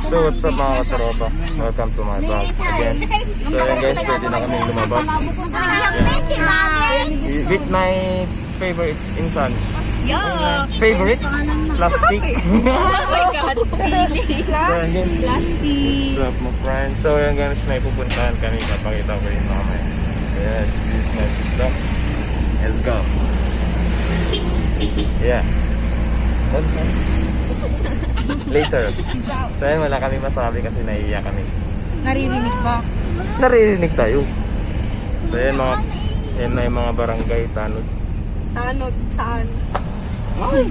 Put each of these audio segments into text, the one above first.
So what's up mga katropa? Welcome to my vlog again. So yan guys, pwede na kami lumabas. With my favorite instance. Favorite? Plastic. Oh my God, really? Plastic. What's up my friends? So yan guys, may pupuntahan kami. Papakita ko rin mamaya. Yes, this is my sister. Let's go. Yeah. Okay. Later. So yan, wala kami masabi kasi naiiyak kami. Naririnig ba? Naririnig tayo. So yan na yung mga barangay tanod. Tanod saan? Ay!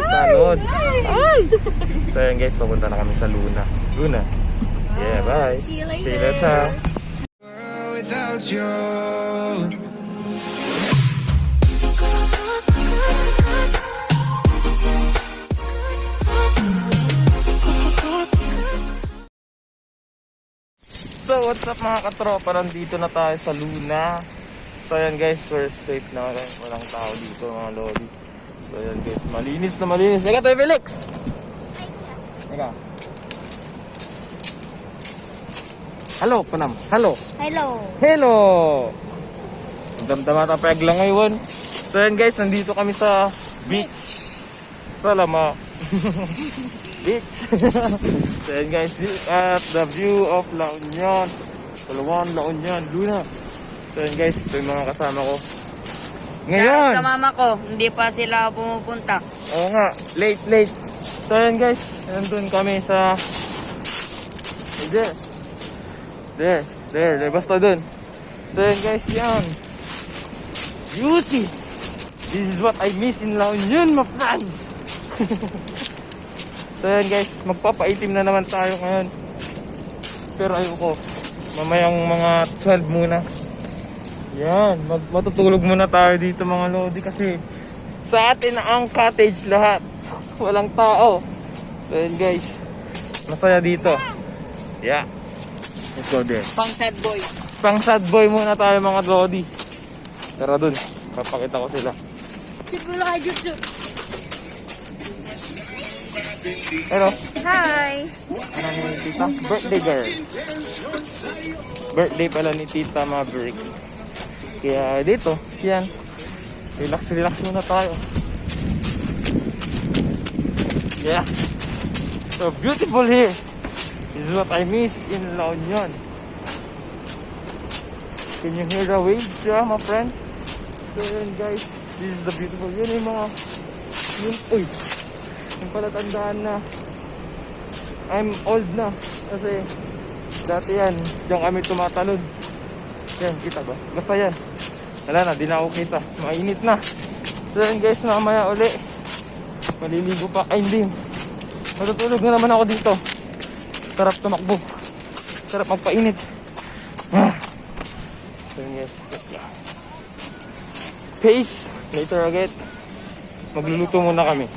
Tanod! Ay! So yan guys, papunta na kami sa Luna. Luna. Yeah, bye. See you later. See you later. Without you. So what's up mga katropa, nandito na tayo sa Luna. So yan guys, we're safe na, walang tao dito mga lodi. So yan guys, malinis na malinis. Teka tayo Felix! Teka. Hello Panam, hello! Hello. Hello! Damdama tayo lang ngayon. So yan guys, nandito kami sa beach. Salama. Beach. So yan guys, at the view of La Union. Palawan, La Union, Luna. So yan guys, ito yung mga kasama ko. Ngayon! Sa mama ko, hindi pa sila pumupunta. Oo nga, late. So yan guys, nandun kami sa... There, basta dun. So yan guys, yan. Beauty! This is what I miss in La Union, my friends! So yan guys, magpapaitim na naman tayo ngayon. Pero ayoko, mamayang mga 12 muna. Yan, matutulog muna tayo dito mga lodi kasi sa atin ang cottage lahat. Walang tao. So yan guys, masaya dito. Yeah, let's go there. Pang sad boy. Pang sad boy muna tayo mga lodi. Tara dun, papakita ko sila. Siguro ka, Jut. Hello. Hi! Ano ni tita? Birthday girl. Birthday pala ni Tita Maverick. Kaya dito, yan. Relax muna tayo. Yeah. So beautiful here. This is what I miss in La Union. Can you hear the waves, my friend? So yan guys, this is the beautiful. Yun yung mga... Uy! Yung palatandaan na I'm old na kasi dati yan, diyan kami tumatalon. Yan, kita ba? Basta yan. Wala na, di na ako kita. Mainit na. So yan guys, mamaya uli. Maliligo pa. Ay hindi. Matutulog na naman ako dito. Sarap tumakbo. Sarap magpainit. So yan guys. Peace. Later again. Magluluto muna kami.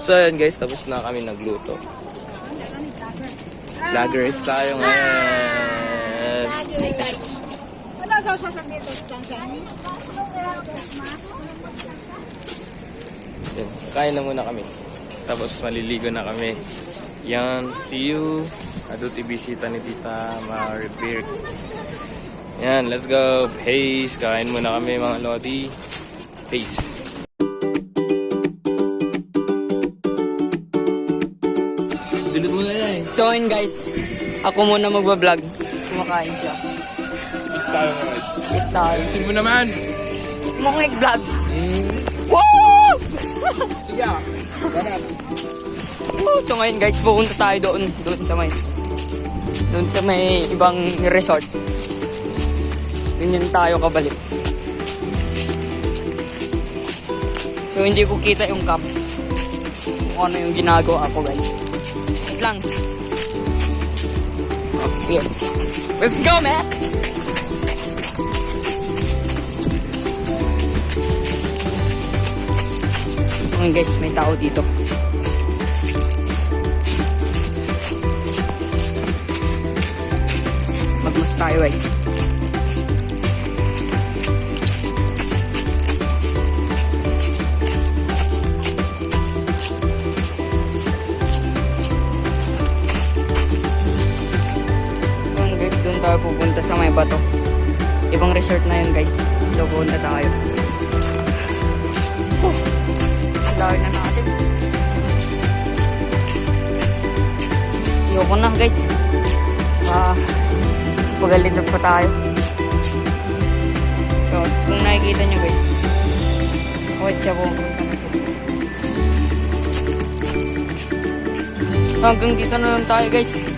So ayan guys, tapos na kami nagluto. Vloggers tayo ngayon. Wala sa sasang dito. Yan, kain na muna kami. Tapos maliligo na kami. Yan, see you. Adot ibisita ni Tita Maribir. Yan, let's go. Peace. Kain muna kami mga lodi. Peace. Dulot mo na yan. So yun guys, ako muna magbablog. Kumakain siya. Tayo guys. Eat tayo. Ayusin mo naman. Mukha vlog. Woo! Sige ah. Ganap. So ngayon guys, pupunta tayo doon sa may ibang resort. Ganyan tayo kabalik. So hindi ko kita yung cup. Kung ano yung ginagawa ko guys. Wait lang. Okay. Let's go, man! Okay guys, may tao dito. Magmas tayo guys. Doon tayo pupunta sa may bato. Ibang resort na yun guys. So pupunta tayo. Lawin na natin. Ayoko na guys. Pagalinod pa tayo. So kung nakikita nyo guys, wait siya pupunta na ito. Hanggang dito na lang tayo guys.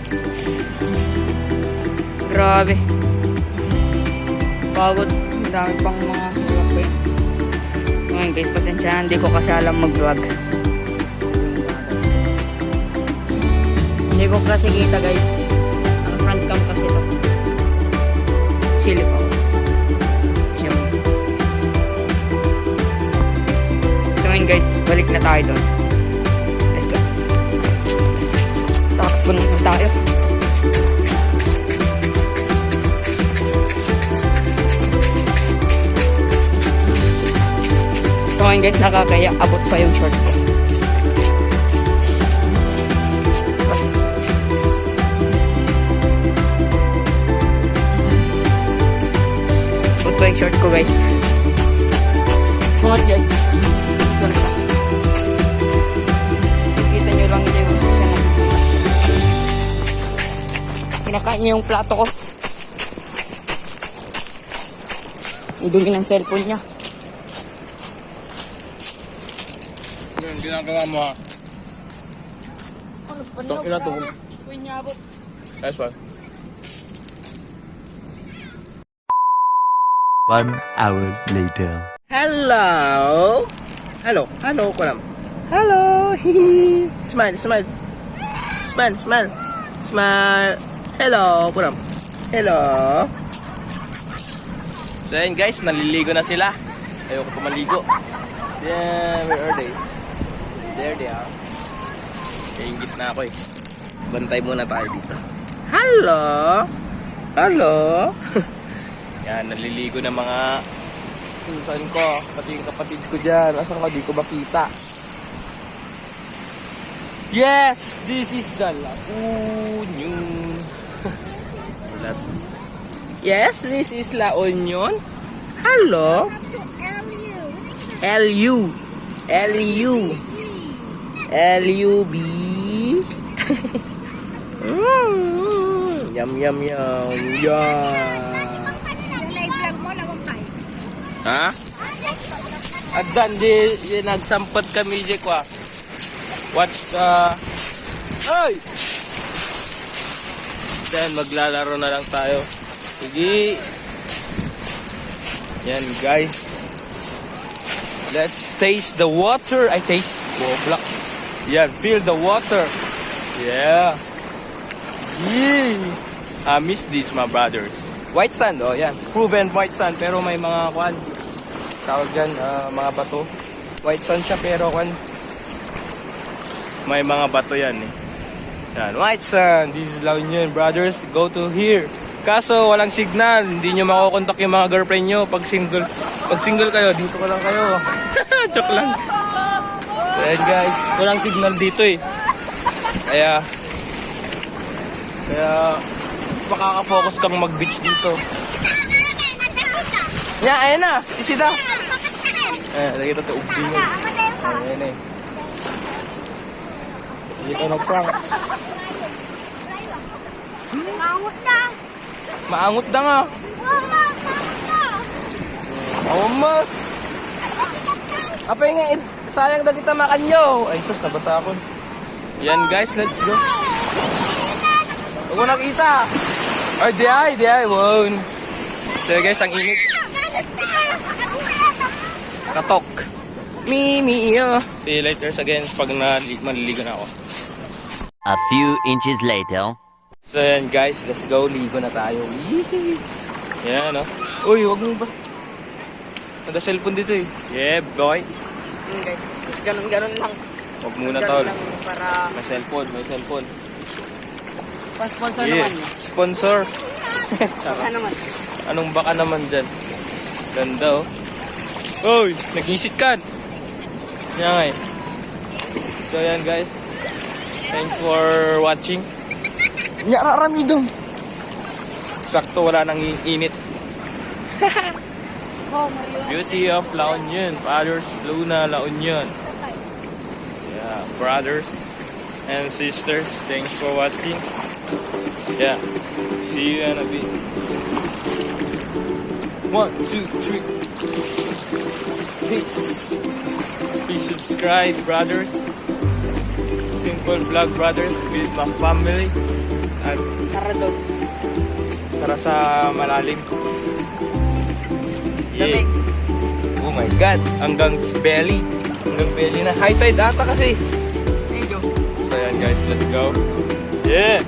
Grabe. Pagod. Marami pang mga vlog. Ngayon guys, pasensya. Hindi ko kasi alam mag-vlog. Hindi ko kasi kita guys. Ang front cam kasi ito. Silip ako. Yun. So ngayon guys, balik na tayo doon. Let's go. Takbo na tayo. So ngayon guys, nakakaya. Abot pa yung short ko. Abot pa yung short ko guys. Sungat guys. Sungat na. Kita nyo lang yung siya nakikita. Kinakain niya yung plato ko. Ang dumi ng cellphone niya. Yan, ginagawa mo ha. Ano pa Itong ina to. Kunyabot. That's what. 1 hour later. Hello. Hello, Kuram. Hello. Smile. Smile. Hello, Kuram. Hello. So yun guys, naliligo na sila. Ayoko pa maligo. Yeah, where are they? There they are. Kaingit na ako eh. Bantay muna tayo dito. Hello. Yan, naliligo na mga pinsan ko. Pati yung kapatid ko dyan. Asan ka? Di ko makita. Yes! This is the La Union. Yes, this is La Union. Hello. L-U-B. Yum. Live vlog mo, lawang kayo. Ha? Agdan di nagsampat kami di ko. Watch Ay! Then maglalaro na lang tayo. Sige. Yan guys. Let's taste the water. I taste black. Yan, feel the water. Yeah. I miss this, my brothers. White sand, oh yan. Proven white sand, pero may mga kwan. Tawag dyan, mga bato. White sand siya, pero kwan. May mga bato yan eh. Yan, white sand. This is La Union, brothers. Go to here. Kaso, walang signal. Hindi nyo makukontak yung mga girlfriend nyo pag single. Pag single kayo, dito ko lang kayo. Joke lang. So, yan guys, walang signal dito eh. Kaya, Kaya makaka-focus kang mag-beach dito. Nya, ayan na. Isida. Lagi ito ubing. Ayan eh. Dito na prank. Mangut na. Maangot na nga. Mas. Apa nga, sayang na kita makan nyo. Ay, sus, nabasa ako. Yan guys, let's go. Huwag mo nakita. Ay, di ay. Wow. So guys, ang init. Katok. Mimi. See you later again pag maliligo na ako. A few inches later. So yan guys, let's go. Ligo na tayo. Yee. Yan ano. Uy, huwag mo ba? Nada cellphone dito eh. Yeah, boy. Guys, ganun lang. Huwag muna tol. Ganun lang para May cellphone. pa-sponsor Yeah. naman. Sponsor. Baka naman. Anong baka naman dyan? Ganda oh. Uy, nag-isit ka. Yan nga eh. So yan guys. Thanks for watching. Nyararamidong. Sakto, wala nang init. Beauty of La Union. Brothers Luna La Union. Yeah, brothers and sisters. Thanks for watching. Yeah. See you in a bit. 1, 2, 3. Please subscribe, brothers. Simple Vlog Brothers with my family. At Tara daw. para sa malalim. Lamig. Oh my God. Hanggang belly. Hanggang belly na. High tide ata kasi. Medyo. So yan guys, let's go. Yeah.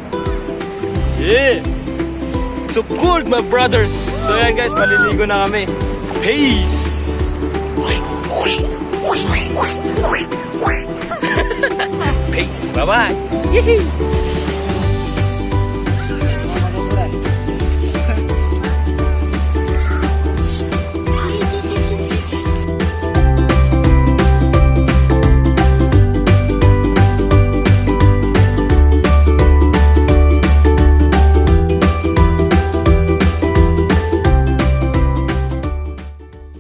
So cool my brothers. So yan guys, maliligo na kami. Peace. Peace. Bye-bye.